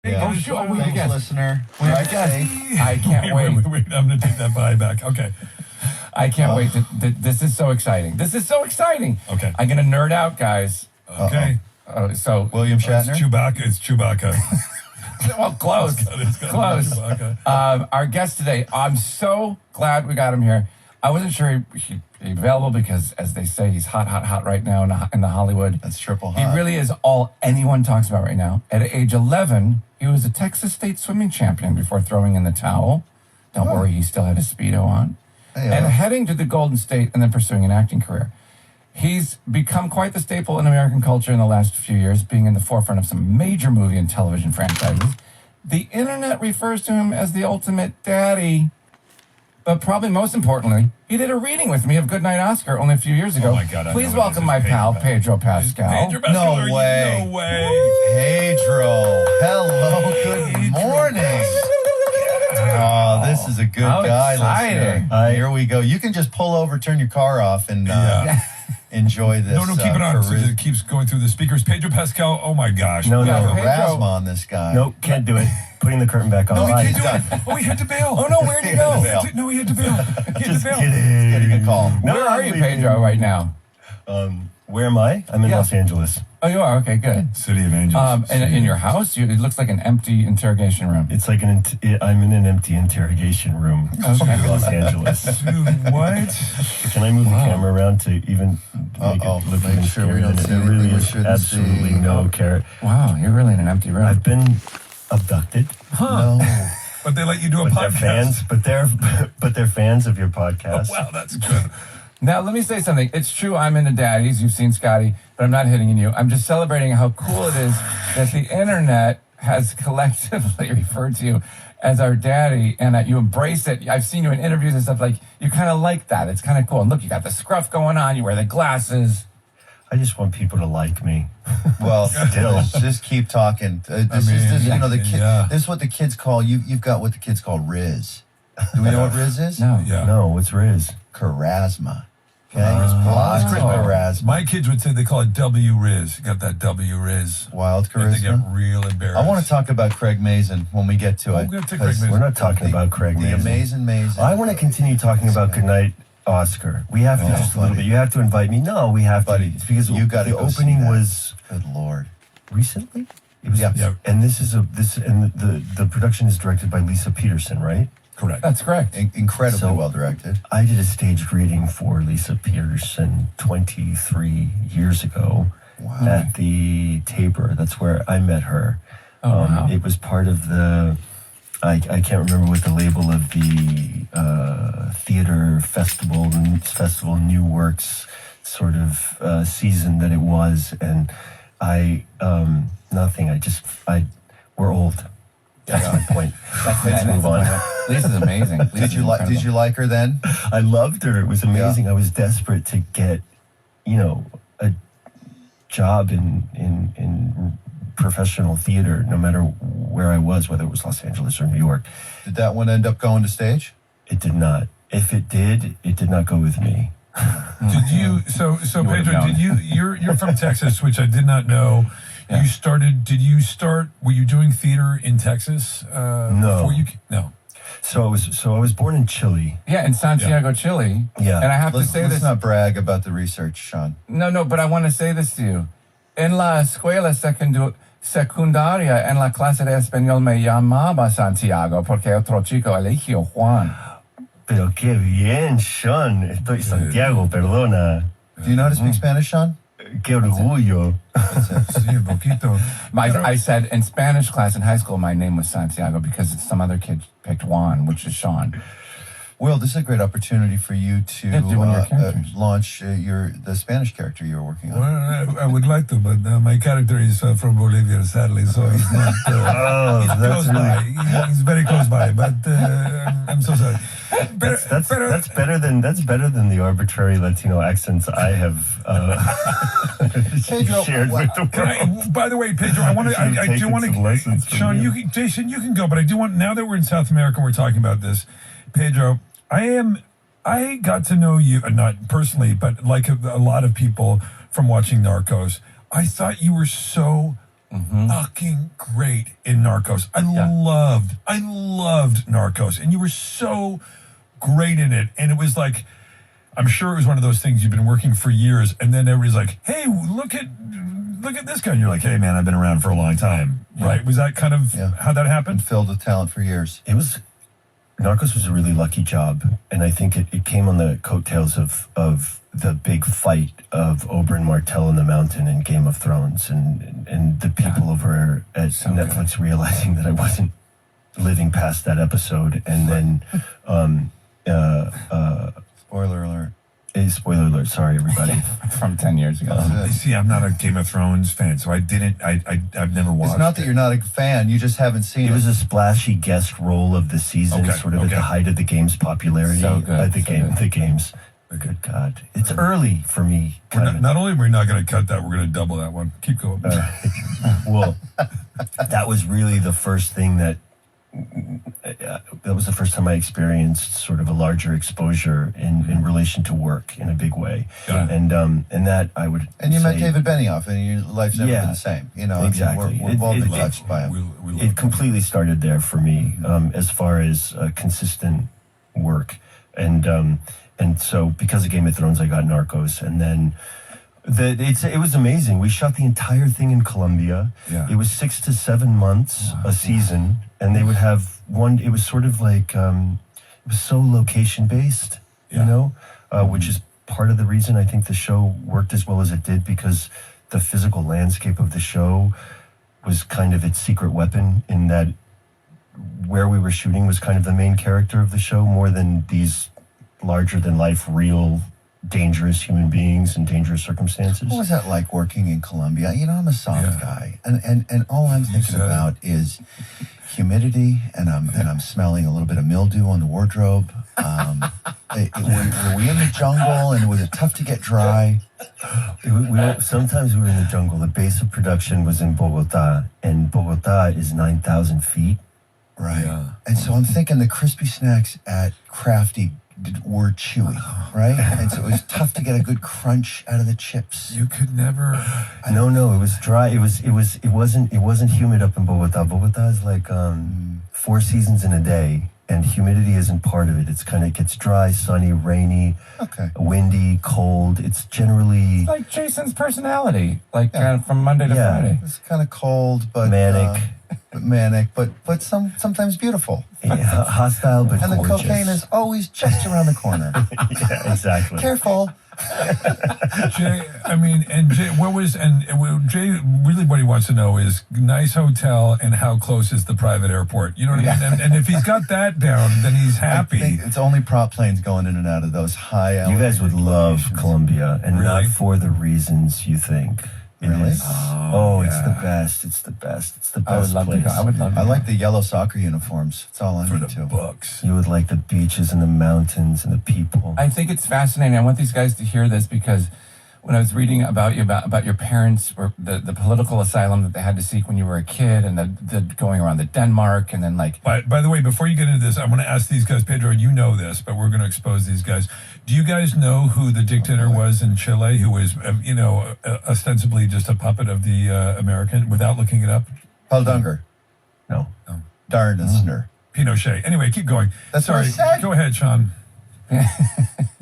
Yeah. Oh, sure. We Thanks, guess. listener. I can't wait. Wait, I'm going to take that bye back. Okay. I can't wait. This is so exciting. This is so exciting. Okay. I'm going to nerd out, guys. Okay. So William Shatner? It's Chewbacca. well, close. It's got Close. Chewbacca. Our guest today, I'm so glad we got him here. I wasn't sure he'd be available because, as they say, he's hot right now in the Hollywood. That's triple He hot. really is all anyone talks about right now. At age 11, he was a Texas State swimming champion before throwing in the towel. Don't worry, he still had a Speedo on. Hey, and heading to the Golden State and then pursuing an acting career. He's become quite the staple in American culture in the last few years, being in the forefront of some major movie and television franchises. The internet refers to him as the ultimate daddy. But probably most importantly, he did a reading with me of Goodnight Oscar only a few years ago. Oh my God, I Please know welcome what my this is. pal, Pedro Pascal. Pedro Pascal, No way. No way. Pedro. Hello. Good morning. Oh, this is a good How guy. exciting. Listener. Here we go. You can just pull over, turn your car off, and enjoy this. No, keep it on. So charisma. it keeps going through the speakers. Pedro Pascal, oh my gosh. No, We got no. Pedro. charisma on this guy. Nope, can't do it. Putting the curtain back on. No, he Bye. can't do it. Oh, he had to bail. Oh, no, where'd he go? bail. No, he had to bail. He had to Just bail. kidding. Getting a call. Where are you, leaving. Pedro, right now? Where am I? I'm in Yeah. Los Angeles. Oh, you are? Okay, good. City of Angels. And in your house, it looks like an empty interrogation room. It's like I'm in an empty interrogation room in Los Angeles. Dude, what? Can I move the camera around to even make it look Make even sure we scarier don't than see it really anything we is? shouldn't Absolutely see. no care. Wow, you're really in an empty room. I've been abducted. No. But they let you do a But they're podcast. fans. But they're fans of your podcast. Wow, that's good. Now, let me say something. It's true I'm into daddies. You've seen Scotty, but I'm not hitting on you. I'm just celebrating how cool it is that the internet has collectively referred to you as our daddy and that you embrace it. I've seen you in interviews and stuff like you kind of like that. It's kind of cool. And look, you got the scruff going on. You wear the glasses. I just want people to like me. Well, Still. just keep talking. This is what the kids call you. You've got what the kids call Riz. Do we know what Riz is? No. Yeah. No, what's Riz? Charisma. Okay. Lots of charisma. My kids would say they call it W Riz. You got that W Riz. Wild And they get charisma. real embarrassed. I want to talk about Craig Mazin when we get to Oh, it. we'll get to 'cause Craig Mazin. We're not talking about Craig The Mazin. amazing Mazin. I want to continue talking about Goodnight Oscar. We have to just a little bit. You have to invite me. No, we have to. Buddy, It's because you gotta the go see opening that. was Good Lord. recently. It was, Yeah. And the production is directed by Lisa Peterson, right? Correct. That's correct. Incredibly So- well directed. I did a staged reading for Lisa Peterson 23 years ago Wow. at the Tabor. That's where I met her. wow. It was part of the, I can't remember what the label of the theater festival New Works sort of season that it was. And we're old. That's my point. Let's move on. Lisa's amazing. Did you like her then? I loved her. It was amazing. I was desperate to get, a job in professional theater, no matter where I was, whether it was Los Angeles or New York. Did that one end up going to stage? It did not. If it did not go with me. Did you? So would've Pedro, known. You're from Texas, which I did not know. Yeah. Did you start? Were you doing theater in Texas? No. No. So I was born in Chile. Yeah, in Santiago, Chile. Yeah. And I have to Let's say this. not brag about the research, Sean. No, but I want to say this to you. En la escuela secundaria, en la clase de español me llamaba Santiago porque otro chico eligió Juan. Pero qué bien, Sean. Estoy Santiago, perdona. Do you know how to speak Spanish, Sean? Qué orgullo. Sí, un poquito. I said in Spanish class in high school, my name was Santiago because some other kid picked Juan, which is Sean. Well, this is a great opportunity for you to Yeah, do one of your characters. launch the Spanish character you were working on. Well, I would like to, but my character is from Bolivia, sadly, so he's not. He's close by. He's very close by, but I'm so sorry. That's better than the arbitrary Latino accents I have Pedro, shared with the world. By the way, Pedro, I do want to. Sean, Jason, you can go, but I do want. Now that we're in South America, and we're talking about this, Pedro. I got to know you, not personally, but like a lot of people from watching Narcos. I thought you were so fucking great in Narcos. I loved Narcos, and you were so great in it. And it was like, I'm sure it was one of those things you've been working for years, and then everybody's like, "Hey, look at this guy." And you're like, "Hey, man, I've been around for a long time." Right? Was that kind of how that happened? Been filled with talent for years. Narcos was a really lucky job, and I think it came on the coattails of the big fight of Oberyn Martell in the Mountain in Game of Thrones, and the people over at Netflix realizing that I wasn't living past that episode, and then Spoiler alert. Spoiler alert, sorry everybody. From 10 years ago. You see, I'm not a Game of Thrones fan, so I've never watched. It's not that you're not a fan; you just haven't seen it. It was a splashy guest role of the season, sort of at the height of the game's popularity. So good. The game's. Good God, it's early for me. Not only are we not going to cut that, we're going to double that one. Keep going. Well, that was really the first thing that was the first time I experienced sort of a larger exposure in relation to work in a big way. And that I would And you say, met David Benioff, and your life's never been the same. You know, exactly. We've all been touched by him. It completely started there for me, as far as consistent work, and so because of Game of Thrones, I got Narcos, and then. It was amazing. We shot the entire thing in Colombia. It was 6 to 7 months a season, and they would have one. It was sort of like it was so location based, you know, which is part of the reason I think the show worked as well as it did, because the physical landscape of the show was kind of its secret weapon, in that where we were shooting was kind of the main character of the show, more than these larger than life real dangerous human beings in dangerous circumstances. What was that like working in Colombia? You know, I'm a soft guy, and all I'm thinking about is humidity, and I'm smelling a little bit of mildew on the wardrobe. Were we in the jungle, and was it tough to get dry? Sometimes we were in the jungle. The base of production was in Bogota, and Bogota is 9,000 feet. Right. And so I'm thinking the crispy snacks at Crafty were chewy, right? And so it was tough to get a good crunch out of the chips. You could never. No, it was dry. It wasn't humid up in Bogota. Bogota is like 4 seasons in a day, and humidity isn't part of it. It gets dry, sunny, rainy, windy, cold. It's generally Like Jason's personality, from Monday to Friday. It's kind of cold, but manic, but sometimes beautiful. hostile but And the gorgeous. cocaine is always just around the corner. Yeah, exactly. Careful. Jay, Jay, really what he wants to know is nice hotel and how close is the private airport. You know what I mean? And if he's got that down, then he's happy. I think it's only prop planes going in and out of those high You guys would love Colombia, and not Really? for the reasons you think. It Really? is. It's the best. It's the best. It's the best I would love place. to go. I would love to I go. like the yellow soccer uniforms. It's all I For need the to. books. You would like the beaches and the mountains and the people. I think it's fascinating. I want these guys to hear this, because when I was reading about you, about your parents, or the political asylum that they had to seek when you were a kid, and the going around the Denmark, and then By the way, before you get into this, I want to ask these guys, Pedro, you know this, but we're going to expose these guys. Do you guys know who the dictator was in Chile, who was, ostensibly just a puppet of the American, without looking it up? Paul Dunger. No. Darnester. Pinochet. Anyway, keep going. That's what I Sorry. said. Go ahead, Sean.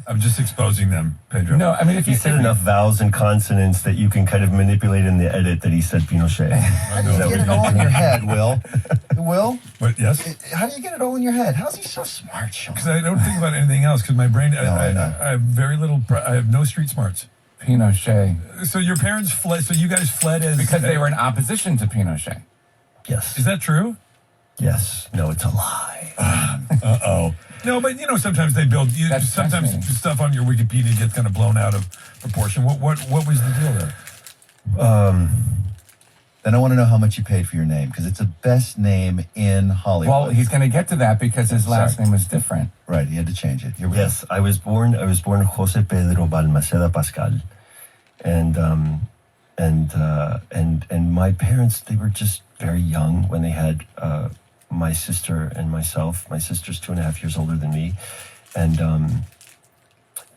I'm just exposing them, Pedro. no, I mean if He you said enough vowels and consonants that you can kind of manipulate in the edit that he said Pinochet. How do you get it all in your head, Will? Will? But yes? How do you get it all in your head? How's he so smart, Sean? Because I don't think about anything else, because my brain, I know. I have very little, I have no street smarts. Pinochet, So your parents fled, so you guys fled as... because they were in opposition to Pinochet. Yes. Is that true? Yes. No, it's a lie. Uh-oh. No, but sometimes they build. That's Sometimes fascinating. stuff on your Wikipedia gets kind of blown out of proportion. What was the deal there? Then I want to know how much you paid for your name, because it's the best name in Hollywood. Well, he's going to get to that because his last name was different. Right, he had to change it. Here we go. Yes, I was born Jose Pedro Balmaceda Pascal, and my parents, they were just very young when they had my sister and myself. My sister's 2.5 years older than me, and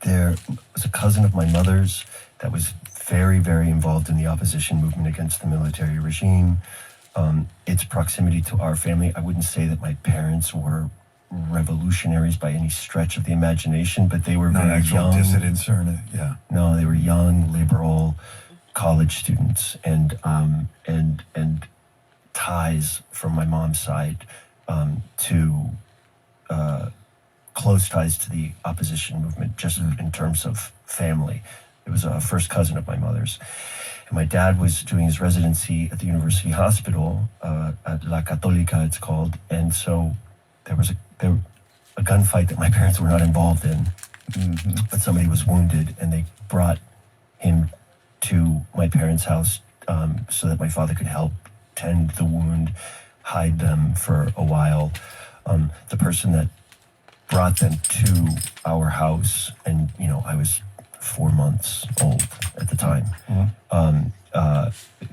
there was a cousin of my mother's that was very, very involved in the opposition movement against the military regime. Its proximity to our family, I wouldn't say that my parents were revolutionaries by any stretch of the imagination, but they were Not very actual young. dissidents or yeah. No, they were young, liberal college students, and ties from my mom's side to close ties to the opposition movement, just in terms of family. It was a first cousin of my mother's. And my dad was doing his residency at the University Hospital, at La Católica, it's called. And so there was a gunfight that my parents were not involved in, but somebody was wounded, and they brought him to my parents' house so that my father could help tend the wound, hide them for a while. The person that brought them to our house, and I was 4 months old at the time.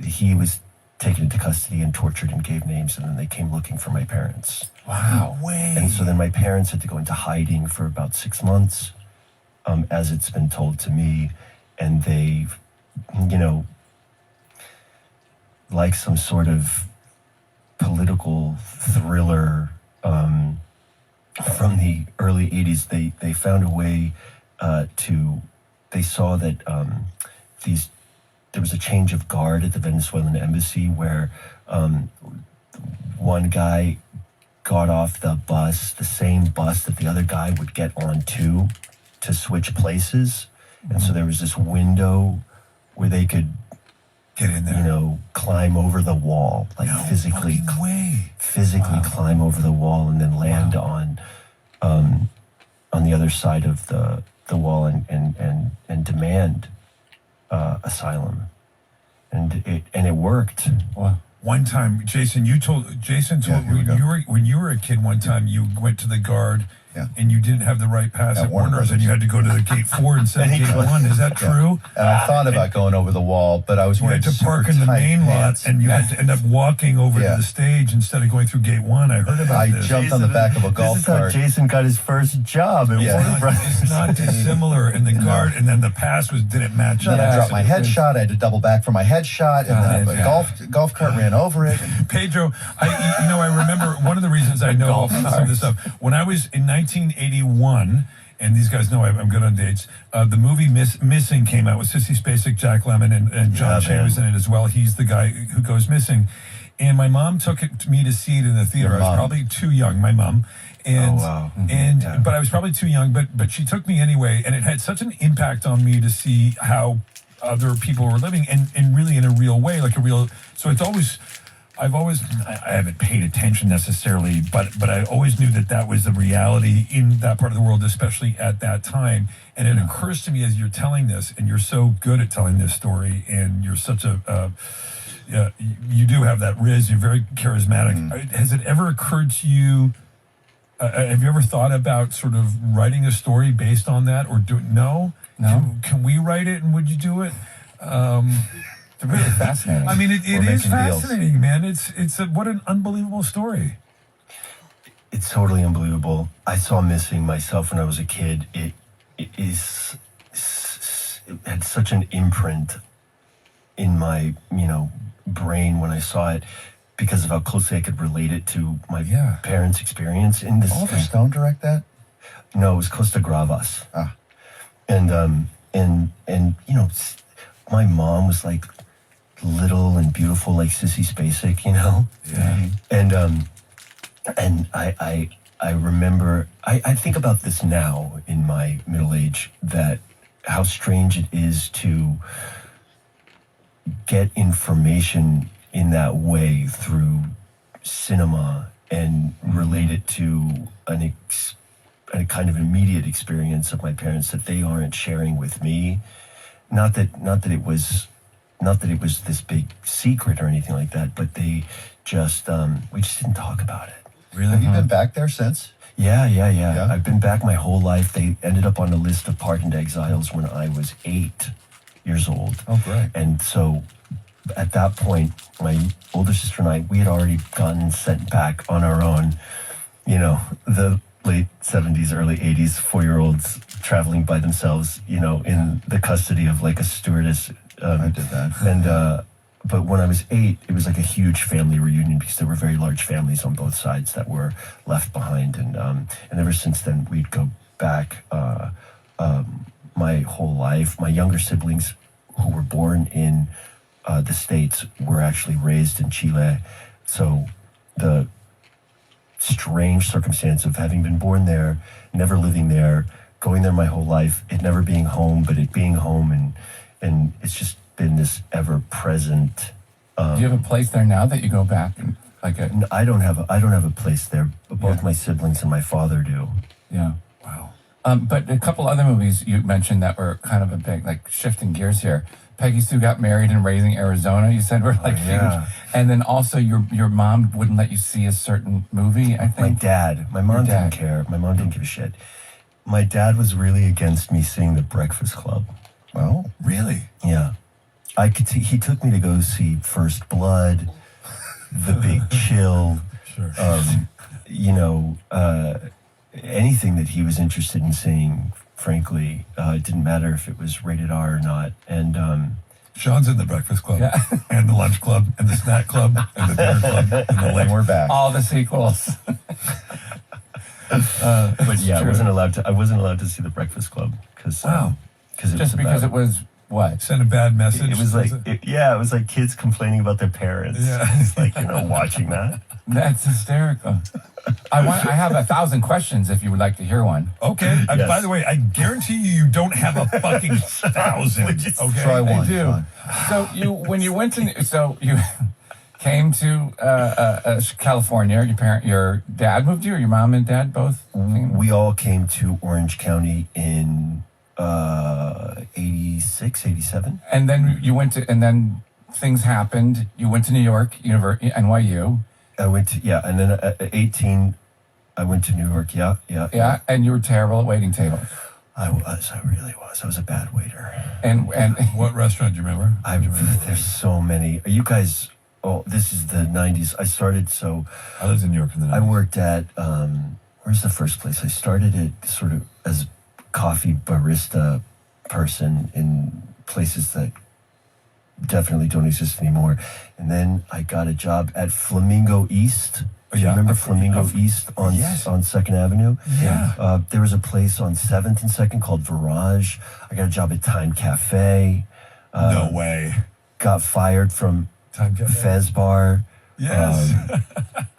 He was taken into custody and tortured and gave names, and then they came looking for my parents. Wow. No way. And so then my parents had to go into hiding for about 6 months, as it's been told to me, and they, like some sort of political thriller from the early 80s, they found a way they saw that there was a change of guard at the Venezuelan embassy where one guy got off the bus, the same bus that the other guy would get onto, to switch places. And so there was this window where they could get in there, climb over the wall, like physically climb over the wall and then land on the other side of the wall and demand asylum, and it worked. Wow. One time, Jason told when you were a kid. One time, you went to the guard, and you didn't have the right pass at Warner's, and you had to go to the gate 4 instead of gate 1. Is that true? And I thought about going over the wall, but I was You wearing had to park super in the tight main pants. lot, and you had to end up walking over to the stage instead of going through gate 1. I heard about this. I jumped on the back of a golf This is how cart. Jason got his first job at Warner Brothers. It's not dissimilar in the guard, and then the pass didn't match up. Then I dropped my headshot. I had to double back for my headshot, and then a golf cart ran over it. Pedro, I remember one of the reasons I know some of this stuff. When I was in 1981, and these guys know I'm good on dates, the movie Missing came out with Sissy Spacek, Jack Lemmon, and John Shea was in it as well. He's the guy who goes missing. And my mom took me to see it in the theater. I was probably too young, my mom. And, but I was probably too young, but she took me anyway, and it had such an impact on me to see how other people were living, and really in a real way, so it's always, I haven't paid attention necessarily, but I always knew that was the reality in that part of the world, especially at that time. And it occurs to me as you're telling this, and you're so good at telling this story, and you're such you do have that riz, you're very charismatic. Has it ever occurred to you, have you ever thought about sort of writing a story based on that, or no? Can we write it, and would you do it? It's really fascinating. I mean, it is fascinating, man. It's what an unbelievable story. It's totally unbelievable. I saw Missing myself when I was a kid. It had such an imprint in my brain when I saw it, because of how closely I could relate it to my parents' experience in this. Oliver Stone direct that? No, it was Costa Gravas. And my mom was like little and beautiful, like Sissy Spacek, and I remember, I think about this now in my middle age, that how strange it is to get information in that way through cinema and relate it to a kind of immediate experience of my parents that they aren't sharing with me. Not that it was this big secret or anything like that, but they just we just didn't talk about it. Really? Have you been back there since? Yeah. I've been back my whole life. They ended up on the list of pardoned exiles when I was 8 years old. Oh, great. And so at that point, my older sister and I, we had already gotten sent back on our own. The late 70s, early 80s, 4-year-olds traveling by themselves, in the custody of like a stewardess I did that. And but when I was 8, it was like a huge family reunion because there were very large families on both sides that were left behind. And ever since then, we'd go back my whole life. My younger siblings, who were born in the States, were actually raised in Chile. So the strange circumstance of having been born there, never living there, going there my whole life, it never being home, but it being home, and it's just been this ever-present. Do you have a place there now that you go back and I don't have a place there. Both my siblings and my father do. Yeah. Wow. But a couple other movies you mentioned that were kind of a big, like, shifting gears here. Peggy Sue Got Married and Raising Arizona, you said were like huge. And then also your mom wouldn't let you see a certain movie, I think. My mom didn't care. My mom didn't give a shit. My dad was really against me seeing The Breakfast Club. Well, Really? Yeah. He took me to go see First Blood, The Big Chill, Sure. Anything that he was interested in seeing, frankly. It didn't matter if it was rated R or not. And Sean's in the Breakfast Club, Yeah. and the Lunch Club, and the Snack Club, and the Dinner Club, and the and we're back. All the sequels. but yeah, I true. wasn't allowed to see The Breakfast Club because Wow. Just because it was what? Send a bad message. It was like it was like kids complaining about their parents. Yeah. It's like, you're not watching that. That's hysterical. I have 1,000 questions if you would like to hear one. Okay. Yes. By the way, I guarantee you don't have a fucking 1,000. Okay. Try I one. do. Sean. So you came to California. Your dad moved you, or your mom and dad both? We all came to Orange County in 86, 87. And then and then things happened. You went to New York, NYU. I went to, and then at 18, I went to New York. Yeah. And you were terrible at waiting tables. I really was. I was a bad waiter. And What restaurant do you remember? There's so many. You guys, this is the 90s. I started, I lived in New York in the 90s. I worked at, where's the first place? I started it sort of as coffee barista person in places that definitely don't exist anymore. And then I got a job at Flamingo East. Do you remember Flamingo East on 2nd Avenue? Yeah. There was a place on 7th and 2nd called Virage. I got a job at Time Cafe. No way. Got fired from Time Cafe. Fez Bar. Yes.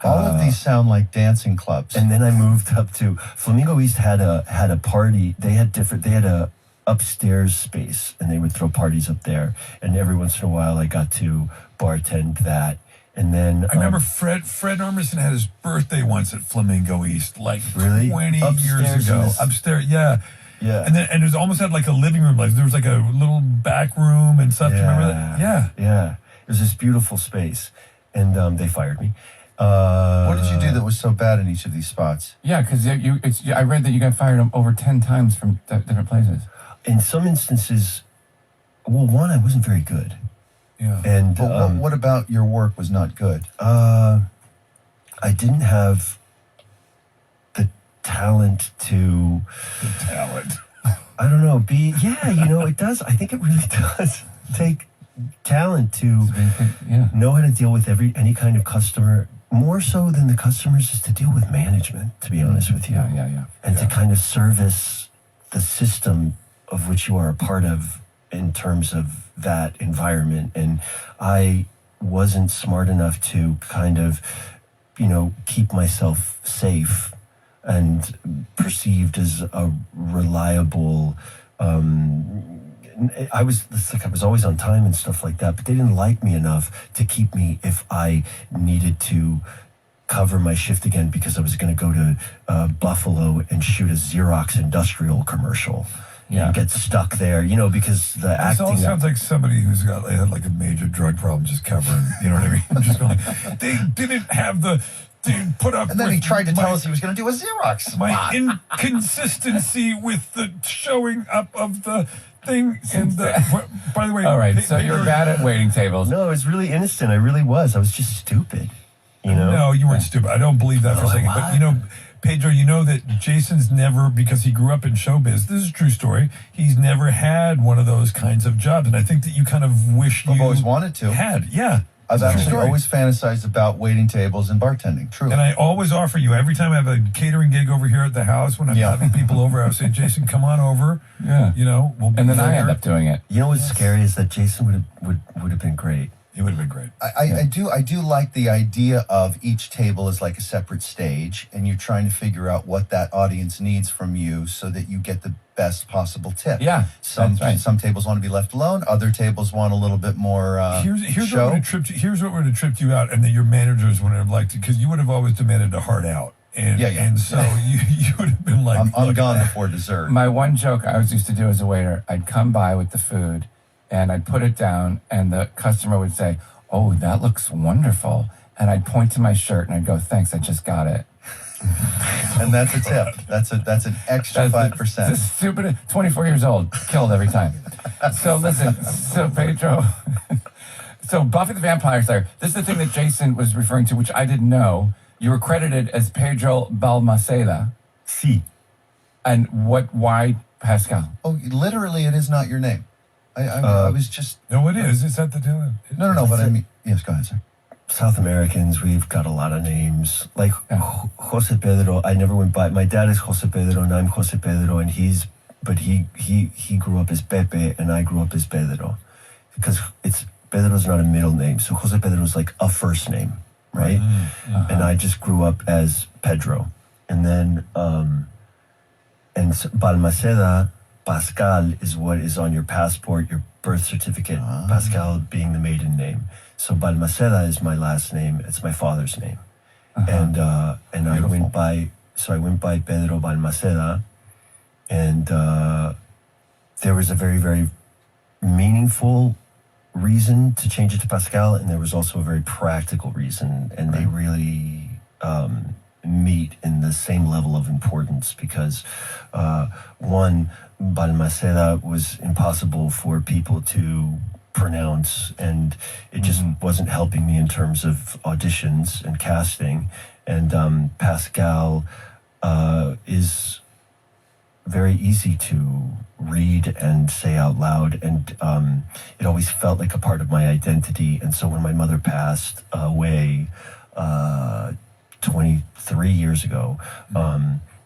All of these sound like dancing clubs. And then I moved up to Flamingo East had a party. They had a upstairs space, and they would throw parties up there. And every once in a while, I got to bartend that. And then I remember Fred Armisen had his birthday once at Flamingo East, like Really? 20 Upstairs years in ago. this- Upstairs, yeah. Yeah. And it was almost had like a living room. Like there was like a little back room and stuff. Do you remember that? Yeah. Yeah. It was this beautiful space, and they fired me. What did you do that was so bad in each of these spots? yeah, because I read that you got fired over 10 times from different places. In some instances, one, I wasn't very good. Yeah. And But what about your work was not good? I didn't have the talent to, Talent. I don't know, it does. I think it really does take talent to Yeah. know how to deal with any kind of customer. More so than the customers is to deal with management, to be honest with you. Yeah. And to kind of service the system of which you are a part of in terms of that environment. And I wasn't smart enough to kind of, keep myself safe and perceived as a reliable, I was always on time and stuff like that, but they didn't like me enough to keep me if I needed to cover my shift again because I was going to go to Buffalo and shoot a Xerox industrial commercial. Yeah. And get stuck there, because the This all acting. sounds like somebody who's had like a major drug problem just covering, you know what I mean? I'm just going, they didn't have they put up And then he with tried to my- tell us he was going to do a Xerox. my spot. inconsistency with the showing up of the thing and by the way, All right, so you're bad at waiting tables. No, it was really innocent. I really was. I was just stupid. You know? No, you weren't stupid. I don't believe that for a second. But, Pedro, you know that Jason's never, because he grew up in showbiz, this is a true story, he's never had one of those kinds of jobs. And I think that you kind of wish I've you always wanted to. had. Yeah. I've True actually story. always fantasized about waiting tables and bartending. Truly. And I always offer you, every time I have a catering gig over here at the house, when I'm having people over, I'll say, Jason, come on over. Yeah. We'll be And then there. I end up doing it. You know what's scary is that Jason would have been great. He would have been great. I do like the idea of each table is like a separate stage, and you're trying to figure out what that audience needs from you so that you get the best possible tip. Yeah, Some that's right. some tables want to be left alone. Other tables want a little bit more Here's show. what would have tripped you out, and that your managers would have liked it, because you would have always demanded a hard out. And, and so you would have been like, I'm look gone at that. before dessert. My one joke I always used to do as a waiter, I'd come by with the food and I'd put it down and the customer would say, "Oh, that looks wonderful." And I'd point to my shirt and I'd go, "Thanks, I just got it." And that's a tip. That's an extra 5%. It's stupid. 24 years old, killed every time. So listen, so Pedro, so Buffy the Vampire Slayer, this is the thing that Jason was referring to, which I didn't know. You were credited as Pedro Balmaceda. See. And why Pascal? Oh, literally, it is not your name. I was just... No, it is. It's at the tail end. No, but I mean... Yes, go ahead, sir. South Americans, we've got a lot of names. Like Jose Pedro, I never went by. My dad is Jose Pedro, and I'm Jose Pedro, and he grew up as Pepe, and I grew up as Pedro, because Pedro's not a middle name, so Jose Pedro is like a first name, right? And I just grew up as Pedro, and then Balmaceda, Pascal is what is on your passport, your birth certificate. Pascal being the maiden name. So Balmaceda is my last name. It's my father's name, and I went by. So I went by Pedro Balmaceda, and there was a very, very meaningful reason to change it to Pascal, and there was also a very practical reason, and they really meet in the same level of importance, because one, Balmaceda was impossible for people to pronounce, and it just wasn't helping me in terms of auditions and casting. And Pascal is very easy to read and say out loud, and it always felt like a part of my identity. And so when my mother passed away 23 years ago,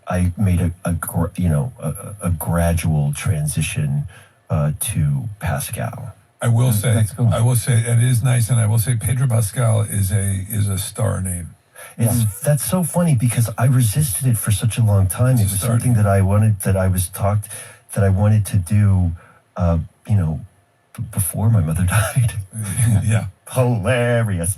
I made a gradual transition to Pascal. I will say, That's cool. I will say it is nice, and I will say Pedro Pascal is a star name. That's so funny, because I resisted it for such a long time. It was something that I wanted to do, before my mother died. Yeah. Hilarious.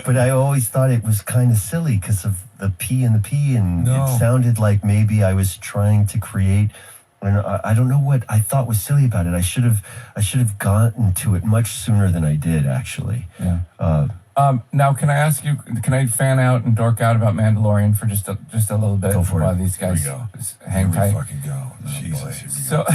But I always thought it was kind of silly because of the P and the P, and it sounded like maybe I was trying to create. And I don't know what I thought was silly about it. I should have gotten to it much sooner than I did, actually. Yeah. Now, can I ask you? Can I fan out and dork out about Mandalorian for just a little bit? Go for it. While these guys hang tight. Fucking go. Jesus. Here we So,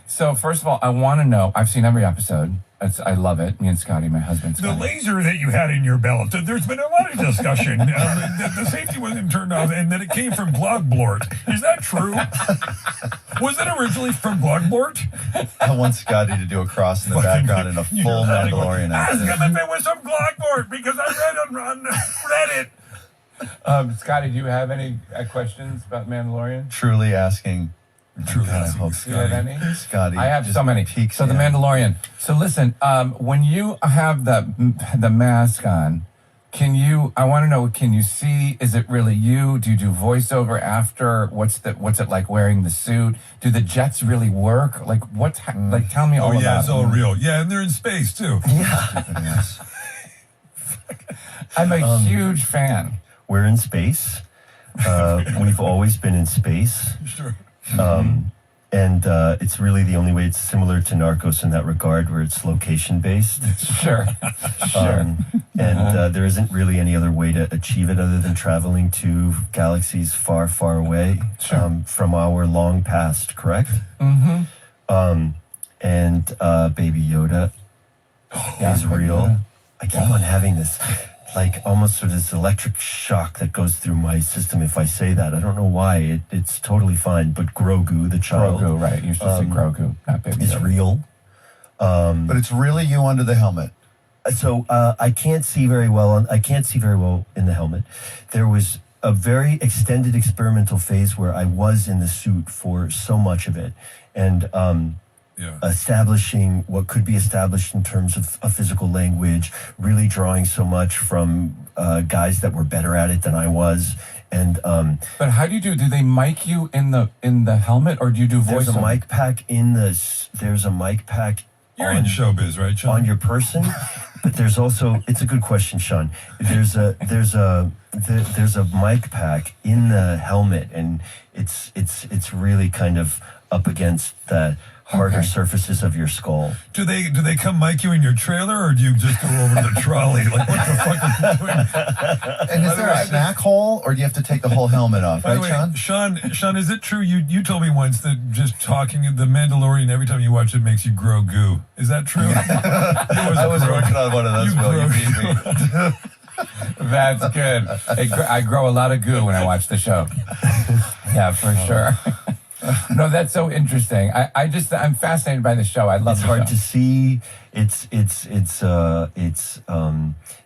so first of all, I want to know. I've seen every episode. I love it. Me and Scotty, my husband. The Scotty. laser that you had in your belt, there's been a lot of discussion. The safety wasn't turned off, and that it came from Glogblort. Is that true? Was it originally from Glogblort? I want Scotty to do a cross in the background in a full Mandalorian Ask accent. him if it was from Glogblort, because I read on Reddit. Scotty, do you have any questions about Mandalorian? Truly asking. Truly I asking. hope Do you have any? Scotty. I have just so many. peeks So the in. Mandalorian. So listen, when you have the mask on, I want to know, can you see, is it really you? Do you do voiceover after? What's it like wearing the suit? Do the jets really work? Like tell me all about it. Oh, yeah, it's all real. Yeah, and they're in space, too. Yes. I'm a huge fan. We're in space. We've always been in space. Sure. And it's really the only way. It's similar to Narcos in that regard, where it's location based. Sure. And there isn't really any other way to achieve it other than traveling to galaxies far, far away from our long past, correct? Mm-hmm. And Baby Yoda is real. Yoda. I keep on having this, like, almost sort of this electric shock that goes through my system if I say that. I don't know why. It's totally fine. But Grogu, the child, Grogu, right? You're supposed to say Grogu, not Baby is Yoda. real. But it's really you under the helmet. So I can't see very well. I can't see very well in the helmet. There was a very extended experimental phase where I was in the suit for so much of it, and establishing what could be established in terms of a physical language, really drawing so much from guys that were better at it than I was. And but how do you do? Do they mic you in the helmet, or do you do voice? there's a mic pack in the. There's a mic pack. You're in showbiz, right, Sean? On your person, but there's also. It's a good question, Sean. There's a mic pack in the helmet, and it's really kind of up against the harder surfaces of your skull. Do they come mic you in your trailer, or do you just go over to the trolley? Like, what the fuck are you doing? And is there a snack hole, or do you have to take the whole helmet off? By the Right, way, Sean? Sean, is it true? You told me once that just talking the Mandalorian every time you watch it makes you grow goo. Is that true? I was working on one of those, Will. You beat me. That's good. I grow a lot of goo when I watch the show. Yeah, for sure. No, that's so interesting. I'm fascinated by the show. I love It's the hard show. to see.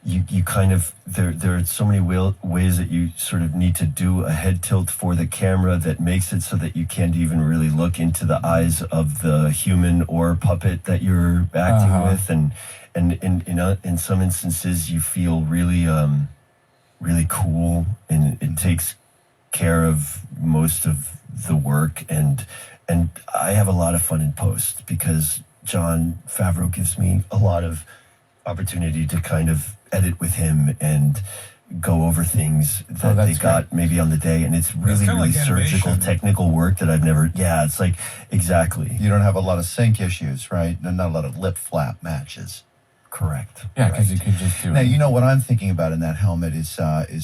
You kind of there are so many ways that you sort of need to do a head tilt for the camera that makes it so that you can't even really look into the eyes of the human or puppet that you're acting with, and in some instances you feel really really cool, and it takes care of most of the work, and I have a lot of fun in post because Jon Favreau gives me a lot of opportunity to kind of edit with him and go over things that they got maybe on the day, and it's really really surgical technical work that I've never it's like exactly. You don't have a lot of sync issues, right? And not a lot of lip flap matches. Correct. Yeah, because you could just do Now, you know what I'm thinking about in that helmet is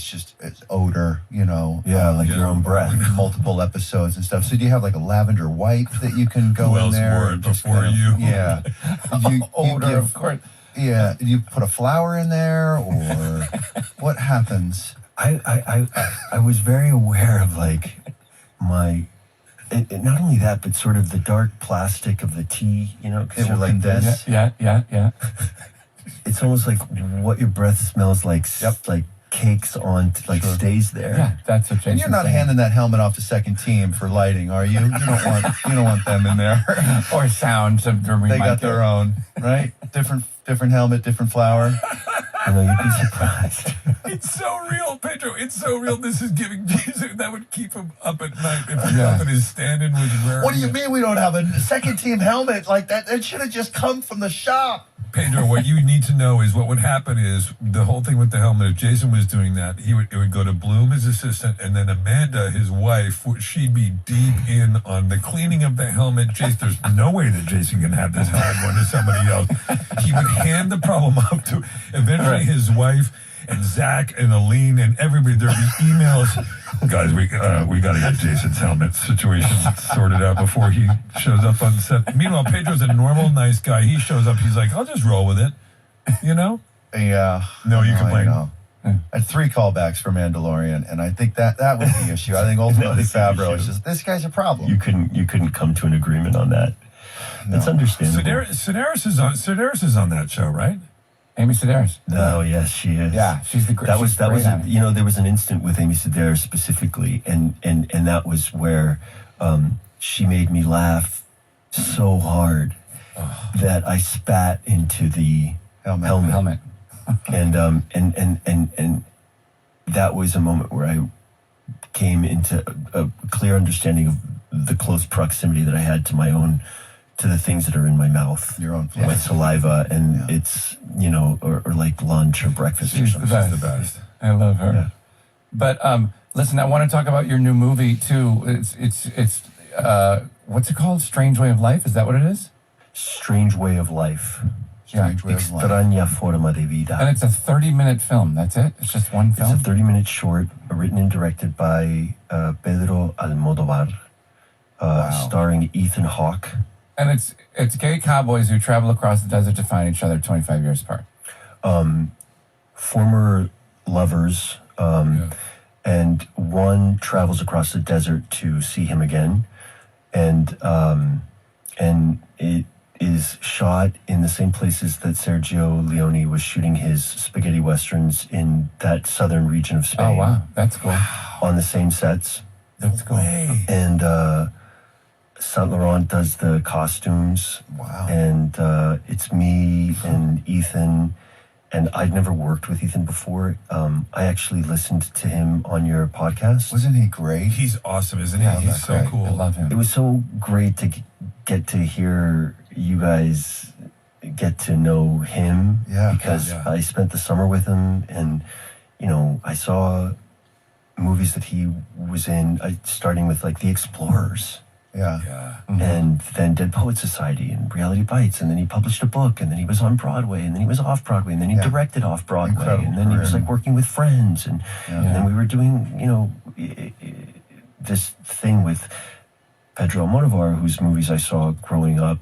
just it's odor, you know. Like your own breath. Multiple episodes and stuff. So do you have like a lavender wipe that you can go Who in else there? wore it and just before kind of- you? Yeah. You odor, give- of course. Yeah. Do you put a flower in there, or what happens? I was very aware of like my. Not only that, but sort of the dark plastic of the tea, you know, because It you're will like this. Yeah. It's almost like what your breath smells like, like cakes on, stays there. Yeah, that's what Jason's And you're not saying. handing that helmet off to second team for lighting, are you? You don't want them in there. Or sound. They got their own, right? Different helmet, different flower. I know, you'd be surprised. It's so real, Pedro. It's so real. This is giving Jesus. That would keep him up at night if he thought that his stand-in was wearing. What do you mean we don't have a second team helmet like that? It should have just come from the shop. Pedro, what you need to know is what would happen is the whole thing with the helmet. If Jason was doing that, it would go to Bloom, his assistant, and then Amanda, his wife. She'd be deep in on the cleaning of the helmet. Jason, there's no way that Jason can have this helmet going to somebody else. He would hand the problem up to eventually his wife and Zach and Aline and everybody. There'd be emails. Guys, we got to get Jason's helmet situation sorted out before he shows up on set. Meanwhile, Pedro's a normal, nice guy. He shows up. He's like, I'll just roll with it. You know? Yeah. No, you I complain. know. I had 3 callbacks for Mandalorian, and I think that was the issue. I think ultimately That's the Favreau issue. is just, this guy's a problem. You couldn't come to an agreement on that. That's understandable. Sedaris is on that show, right? Amy Sedaris. No, yes, she is. Yeah, she's the great. That was there was an instant with Amy Sedaris specifically, and that was where she made me laugh so hard that I spat into the helmet. and that was a moment where I came into a clear understanding of the close proximity that I had to the things that are in my mouth, Your own my saliva, and it's or like lunch or breakfast. She's or the something. best. The best. I love her. Yeah. But listen, I want to talk about your new movie too. It's what's it called? Strange Way of Life. Is that what it is? Strange Way of Life. Strange Way of Life. Extraña forma de vida. And it's a 30-minute film. That's it. It's just one It's a film. 30-minute short written and directed by Pedro Almodovar, starring Ethan Hawke. And it's gay cowboys who travel across the desert to find each other 25 years apart. former lovers, and one travels across the desert to see him again, and it is shot in the same places that Sergio Leone was shooting his spaghetti westerns in that southern region of Spain. Oh, wow. That's cool. On the same sets. That's cool. And Saint Laurent does the costumes. Wow. And it's me and Ethan. And I'd never worked with Ethan before. I actually listened to him on your podcast. Wasn't he great? He's awesome, isn't he? Yeah, He's that's so great. cool. I love him. It was so great to get to hear you guys get to know him. Yeah. Because Yeah. I spent the summer with him, and, you know, I saw movies that he was in, starting with, like, The Explorers. Yeah. Yeah. And then Dead Poet Society and Reality Bites, and then he published a book, and then he was on Broadway, and then he was off Broadway, and then he Yeah. directed off Broadway, Incredible and then he was career. like working with friends, and then we were doing, you know, this thing with Pedro Almodovar, whose movies I saw growing up.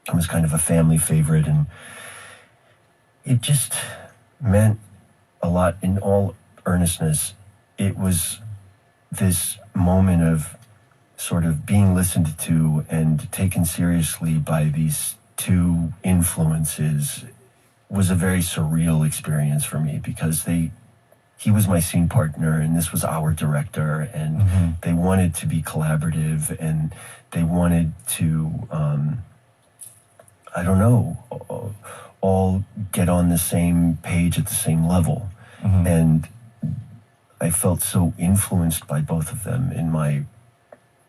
It was kind of a family favorite, and it just meant a lot. In all earnestness, it was this moment of sort of being listened to and taken seriously by these two influences was a very surreal experience for me, because he was my scene partner and this was our director, and they wanted to be collaborative, and they wanted to I don't know, all get on the same page at the same level. And I felt so influenced by both of them in my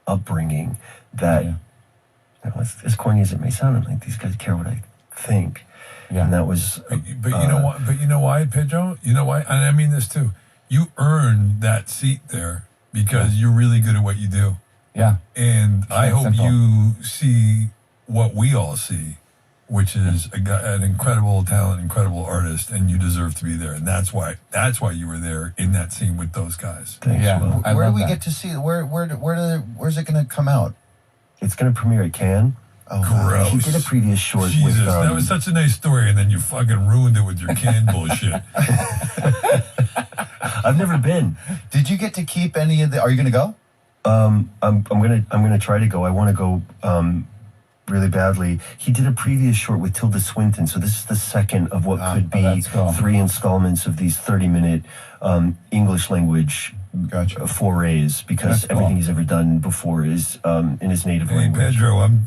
upbringing that, you know, as corny as it may sound, I'm like, these guys care what I think. Yeah. And that was... But you know what? But you know why, Pedro? You know why? And I mean this too. You earned that seat there because you're really good at what you do. Yeah. And I hope simple. you see what we all see, which is an incredible talent, incredible artist, and you deserve to be there. And that's why you were there in that scene with those guys. Thanks, Yeah. Will. I Where do love we that. get to see? Where's it going to come out? It's going to premiere at Cannes. Oh, wow. Gross. He did a previous short Jesus, with... that was such a nice story, and then you fucking ruined it with your can bullshit. I've never been. Did you get to keep any of the? Are you going to go? I'm gonna try to go. I want to go really badly. He did a previous short with Tilda Swinton, so this is the second of what could be that's cool. 3 installments of these 30-minute English language Gotcha. forays, because That's cool. everything he's ever done before is in his native Hey, language. Pedro, I'm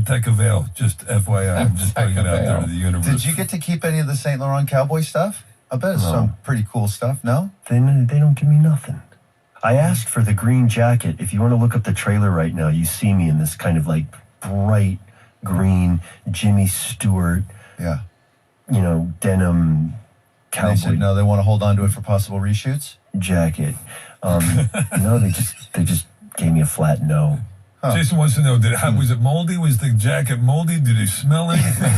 Tecavale, just FYI. I'm just putting it out there to the universe. Did you get to keep any of the Saint Laurent cowboy stuff? I bet it's No. some pretty cool stuff. No. They don't give me nothing. I asked for the green jacket. If you want to look up the trailer right now, you see me in this kind of like bright green Jimmy Stewart, Yeah. you know, denim And they cowboy said no. They want to hold on to it for possible reshoots. jacket. No, they just gave me a flat no. Jason wants to know, was it moldy? Was the jacket moldy? Did it smell anything?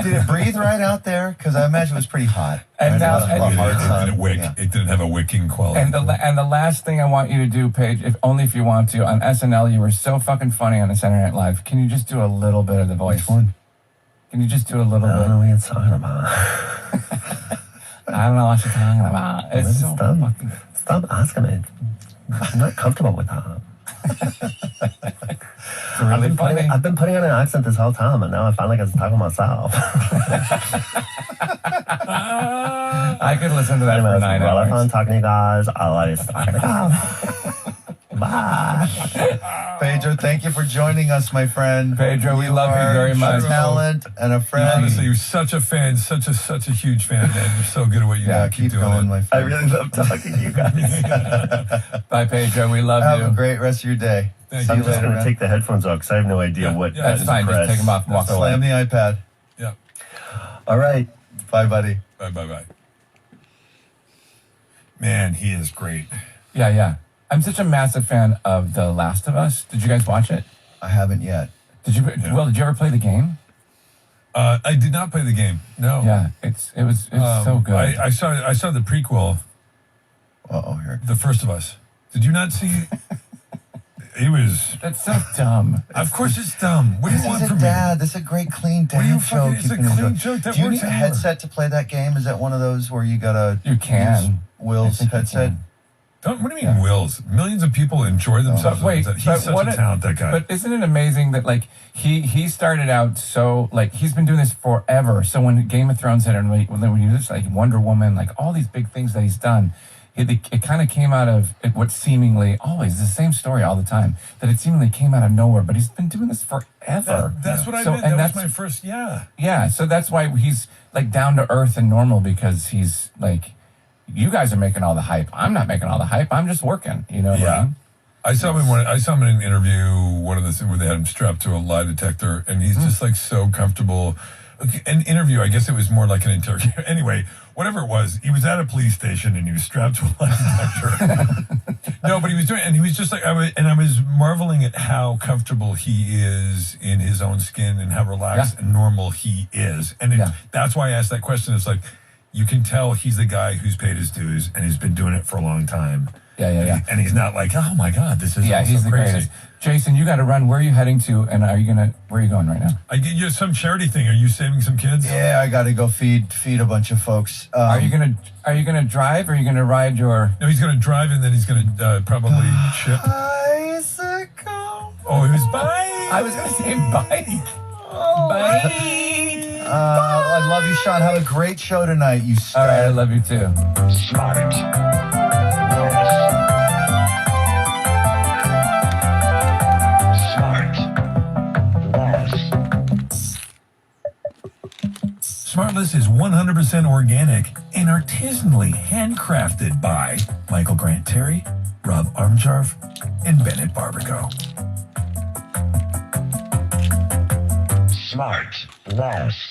Did it breathe right out there? Because I imagine it was pretty hot. And Right? now- A lot of and- hard It sun. didn't wick. Yeah. It didn't have a wicking quality. And the last thing I want you to do, Paige, if you want to, on SNL, you were so fucking funny on the Saturday Night Live. Can you just do a little bit of the voice? Which one? Can you just do a little I don't bit? know what you're talking about. I don't know what you're talking about. It's so Stop. fucking... Stop asking me. I'm not comfortable with that. It's really funny. I've been putting on an accent this whole time, and now I finally get to talk to myself. I could listen to that for Anyways, 9 well, I hours. found talking to you guys. I like to Bye. Pedro, thank you for joining us, my friend. Pedro, we love you are very much. A talent and a friend. Honestly, you're such a fan, such a huge fan, man. You're so good at what you Yeah, do. keep doing going, it. my I friend. really love talking to you guys. Bye, Pedro. We love Have you. a great rest of your day. Thank See you. you I'm just later, going to man. take the headphones off because I have no idea Yeah, what yeah, That's buttons fine. to Just press. take them off and walk away. Slam the iPad. Yeah. All right. Bye, buddy. Bye. Man, he is great. Yeah. I'm such a massive fan of The Last of Us. Did you guys watch it? I haven't yet. Did you? Well, did you ever play the game? I did not play the game. No. Yeah, it's so good. I saw the prequel, Uh-oh, here. The First of Us. Did you not see? he was. That's so dumb. Of course, it's dumb. What do you want He's a from me? dad. This is a great clean What do you dad fucking? joke. It's a can enjoy. clean joke that Do you works need a anywhere. headset to play that game? Is that one of those where you gotta You can. use Will's think you headset? can. What do you mean, Wills? Millions of people enjoy themselves. But wait, he's but such what a talent, that guy. But isn't it amazing that like he started out so like he's been doing this forever. So when Game of Thrones hit, and when you just like Wonder Woman, like all these big things that he's done, it kind of came out of what seemingly always the same story all the time. That it seemingly came out of nowhere, but he's been doing this forever. That's what I So- meant. and That was that's- my first. Yeah. Yeah, so that's why he's like down to earth and normal because he's like, you guys are making all the hype. I'm not making all the hype. I'm just working. You know what I mean? I saw him in an interview, one of the where they had him strapped to a lie detector, and he's just like so comfortable. Okay, an interview, I guess it was more like an interview. Anyway, whatever it was, he was at a police station and he was strapped to a lie detector. No, but he was doing, and he was just like, I was marveling at how comfortable he is in his own skin and how relaxed and normal he is. And that's why I asked that question. It's like, you can tell he's the guy who's paid his dues and he's been doing it for a long time. Yeah. And he's not like, oh my God, this is all He's so the crazy. greatest. Jason, you got to run. Where are you heading to? And where are you going right now? I get you some charity thing. Are you saving some kids? Yeah, I got to go feed a bunch of folks. Are you gonna drive or are you gonna ride your? No, he's going to drive and then he's going to probably ship. Bicycle. Oh, he was buying. I was gonna say bike. Bike. I love you, Sean. Have a great show tonight. You All right, I stud. love you too. Smartless is 100% organic and artisanally handcrafted by Michael Grant Terry, Rob Armjarv, and Bennett Barbago. Smartless.